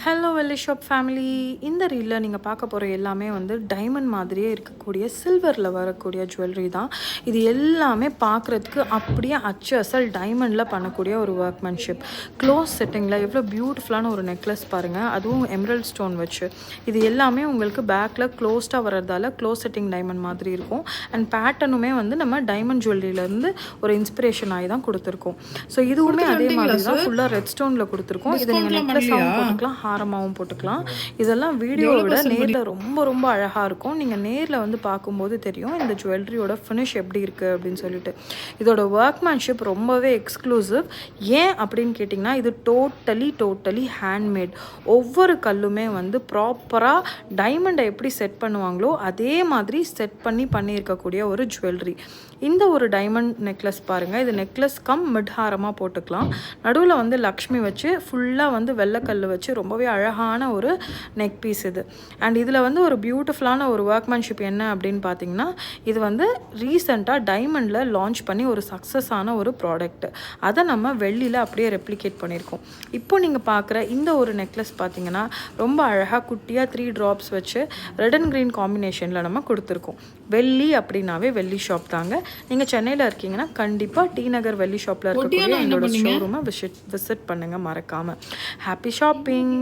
Hello வெள்ளி shop family. இந்த ரீலில் நீங்கள் பார்க்க போகிற எல்லாமே வந்து டைமண்ட் மாதிரியே இருக்கக்கூடிய சில்வரில் வரக்கூடிய ஜுவல்லரி தான். இது எல்லாமே பார்க்குறதுக்கு அப்படியே அச்சு அசல் டைமண்டில் பண்ணக்கூடிய ஒரு ஒர்க்மேன்ஷிப். க்ளோஸ் செட்டிங்கில் எவ்வளோ பியூட்டிஃபுல்லான ஒரு நெக்லஸ் பாருங்கள், அதுவும் எம்ரல்ட் ஸ்டோன் வச்சு. இது எல்லாமே உங்களுக்கு பேக்கில் க்ளோஸ்டாக வர்றதால க்ளோஸ் செட்டிங் டைமண்ட் மாதிரி இருக்கும். அண்ட் பேட்டர்னுமே வந்து நம்ம டைமண்ட் ஜுவல்லரியிலேருந்து ஒரு இன்ஸ்பிரேஷன் ஆகி தான் கொடுத்துருக்கோம். ஸோ இதுவுமே அதே மாதிரி தான் ஃபுல்லாக ரெட் ஸ்டோனில் கொடுத்துருக்கோம். இதை நீங்கள் நெக்லஸாகவும் போட்டுக்கலாம், ஹாரமாகவும் போட்டுக்கலாம். இதெல்லாம் வீடியோவை விட நேரில் ரொம்ப ரொம்ப அழகாக இருக்கும். நீங்கள் நேரில் வந்து பார்க்கும்போது தெரியும் இந்த ஜுவல்லரியோட ஃபினிஷ் எப்படி இருக்குது அப்படின்னு சொல்லிட்டு. இதோட ஒர்க்மேன்ஷிப் ரொம்பவே எக்ஸ்க்ளூசிவ். ஏன் அப்படின்னு கேட்டிங்கன்னா, இது டோட்டலி ஹேண்ட்மேட். ஒவ்வொரு கல்லுமே வந்து ப்ராப்பராக டைமண்டை எப்படி செட் பண்ணுவாங்களோ அதே மாதிரி செட் பண்ணியிருக்கக்கூடிய ஒரு ஜுவல்லரி. இந்த ஒரு டைமண்ட் நெக்லஸ் பாருங்கள், இது நெக்லஸ் கம் மிட் ஹாரமாக போட்டுக்கலாம். நடுவில் வந்து லக்ஷ்மி வச்சு ஃபுல்லாக வந்து வெள்ளைக்கல் வச்சு ரொம்பவே அழகான ஒரு நெக் பீஸ் இது. அண்ட் இதில் வந்து ஒரு பியூட்டிஃபுல்லான ஒரு ஒர்க்மேன்ஷிப் என்ன அப்படின்னு பார்த்தீங்கன்னா, இது வந்து ரீசெண்டாக டைமண்டில் லான்ச் பண்ணி ஒரு சக்ஸஸான ஒரு ப்ராடக்ட். அதை நம்ம வெள்ளியில் அப்படியே ரெப்ளிகேட் பண்ணியிருக்கோம். இப்போ நீங்கள் பார்க்குற இந்த ஒரு நெக்லஸ் பார்த்தீங்கன்னா ரொம்ப அழகாக குட்டியாக 3 ட்ராப்ஸ் வச்சு ரெட் அண்ட் க்ரீன் காம்பினேஷனில் நம்ம கொடுத்துருக்கோம். வெள்ளி அப்படின்னாவே வெள்ளி ஷாப் தாங்க. நீங்கள் சென்னையில் இருக்கீங்கன்னா கண்டிப்பாக டி நகர் வெள்ளி ஷாப்பில் இருக்கக்கூடிய எங்களோட ஷோரூமை விசிட் பண்ணுங்கள் மறக்காமல். Happy shopping.